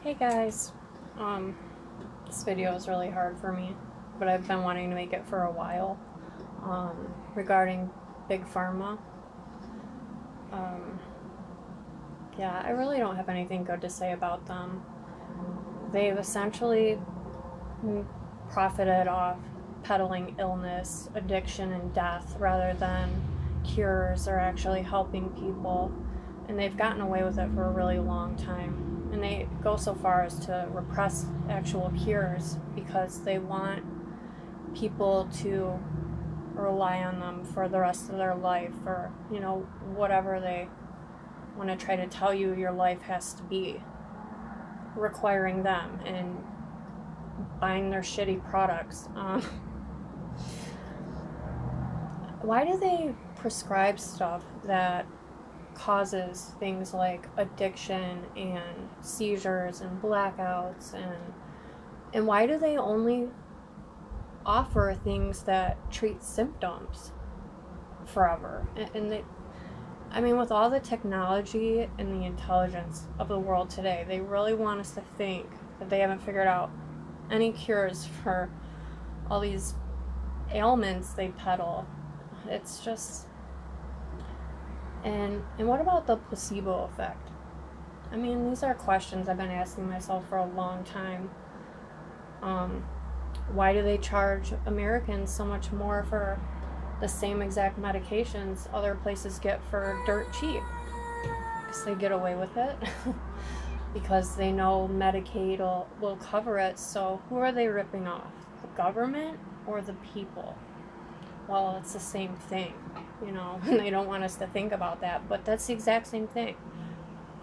Hey guys, this video is really hard for me, but I've been wanting to make it for a while, regarding big pharma. Yeah, I really don't have anything good to say about them. They've essentially profited off peddling illness, addiction, and death rather than cures or actually helping people, and they've gotten away with it for a really long time. And they go so far as to repress actual cures because they want people to rely on them for the rest of their life, or whatever they want to try to tell you your life has to be, requiring them and buying their shitty products. Why do they prescribe stuff that causes things like addiction and seizures and blackouts, and why do they only offer things that treat symptoms forever? With all the technology and the intelligence of the world today, they really want us to think that they haven't figured out any cures for all these ailments they peddle. It's just... And what about the placebo effect? These are questions I've been asking myself for a long time. Why do they charge Americans so much more for the same exact medications other places get for dirt cheap? Because they get away with it. Because they know Medicaid will cover it. So who are they ripping off? The government or the people? Well, it's the same thing, and they don't want us to think about that, but that's the exact same thing.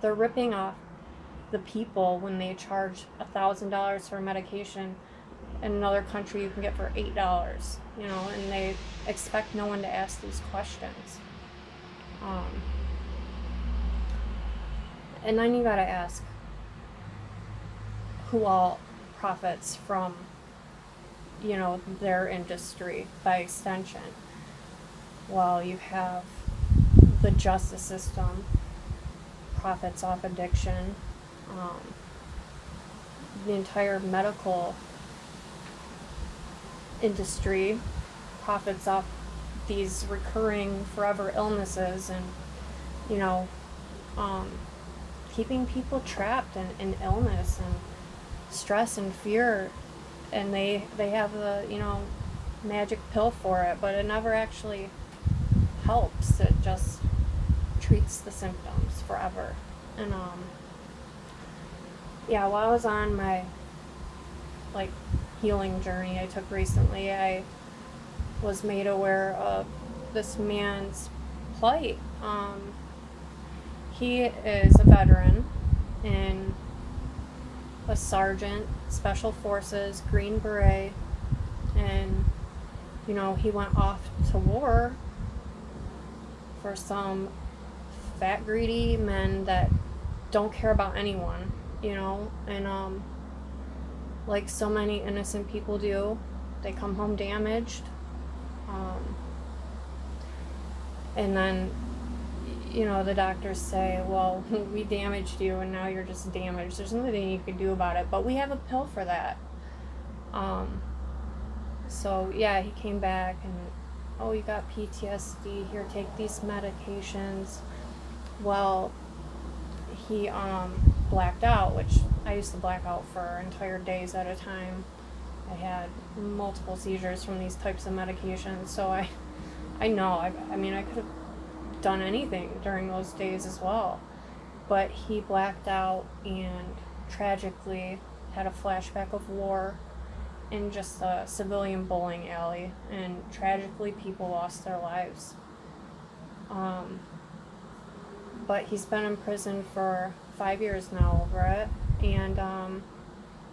They're ripping off the people when they charge $1,000 for a medication in another country you can get for $8, and they expect no one to ask these questions. And then you gotta ask, who all profits from their industry by extension? Well, you have the justice system profits off addiction. The entire medical industry profits off these recurring forever illnesses, and keeping people trapped in illness and stress and fear. And they have the magic pill for it, but it never actually helps. It just treats the symptoms forever. And while I was on my healing journey I took recently, I was made aware of this man's plight. He is a veteran and a sergeant, Special Forces, Green Beret, and he went off to war for some fat, greedy men that don't care about anyone, and like so many innocent people do, they come home damaged, and then the doctors say, well, we damaged you and now you're just damaged. There's nothing you can do about it, but we have a pill for that. He came back and, oh, you got PTSD, here, take these medications. Well, he blacked out, which I used to black out for entire days at a time. I had multiple seizures from these types of medications, so I know, I could have done anything during those days as well, but he blacked out and tragically had a flashback of war in just a civilian bowling alley, and tragically people lost their lives. But he's been in prison for 5 years now over it, and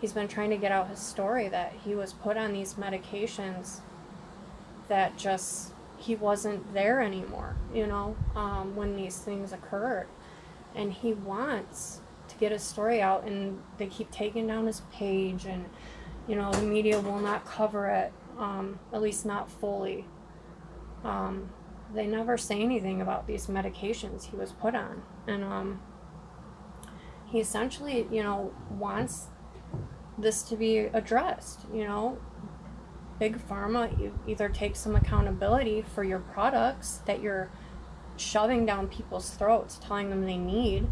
he's been trying to get out his story that he was put on these medications that just he wasn't there anymore, when these things occurred. And he wants to get his story out, and they keep taking down his page, and, the media will not cover it, at least not fully. They never say anything about these medications he was put on. And he essentially, you know, wants this to be addressed, you know. Big pharma, you either take some accountability for your products that you're shoving down people's throats, telling them they need,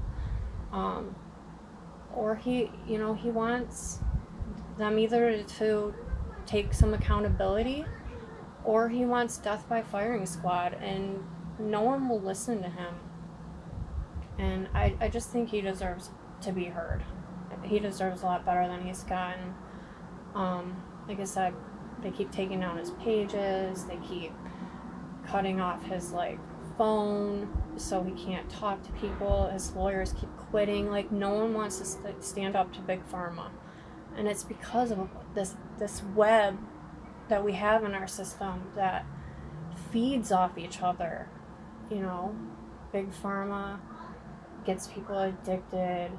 or he, you know, he wants them either to take some accountability, or he wants death by firing squad, and no one will listen to him. And I just think he deserves to be heard. He deserves a lot better than he's gotten. Like I said, they keep taking down his pages, they keep cutting off his, like, phone so he can't talk to people, his lawyers keep quitting. Like, no one wants to stand up to Big Pharma. And it's because of this web that we have in our system that feeds off each other. You know, Big Pharma gets people addicted,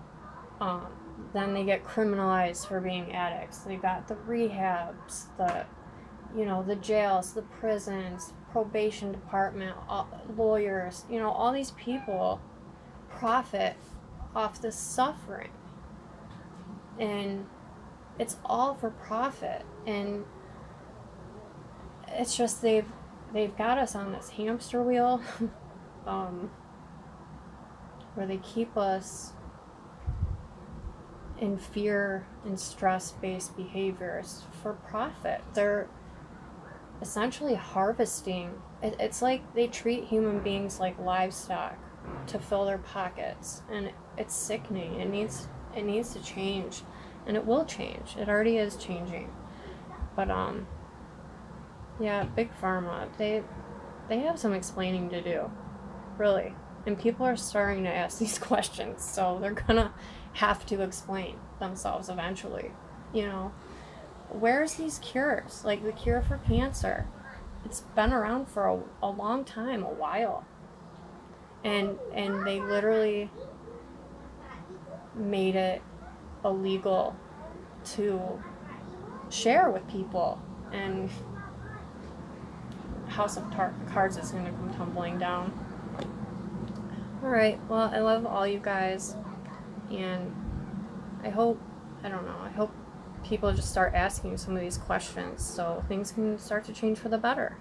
then they get criminalized for being addicts. They got the rehabs, the, you know, the jails, the prisons, probation department, lawyers, you know, all these people profit off this suffering. And it's all for profit. And it's just they've got us on this hamster wheel where they keep us in fear and stress-based behaviors for profit. They're essentially harvesting. It's like they treat human beings like livestock to fill their pockets, and it's sickening. It needs to change, and it will change. It already is changing. But yeah, Big Pharma, they have some explaining to do, really. And people are starting to ask these questions, so they're gonna have to explain themselves eventually. You know, where's these cures? Like the cure for cancer, it's been around for a long time, a while, and they literally made it illegal to share with people, and House of Cards is going to come tumbling down. Alright, well, I love all you guys, and I hope people just start asking some of these questions so things can start to change for the better.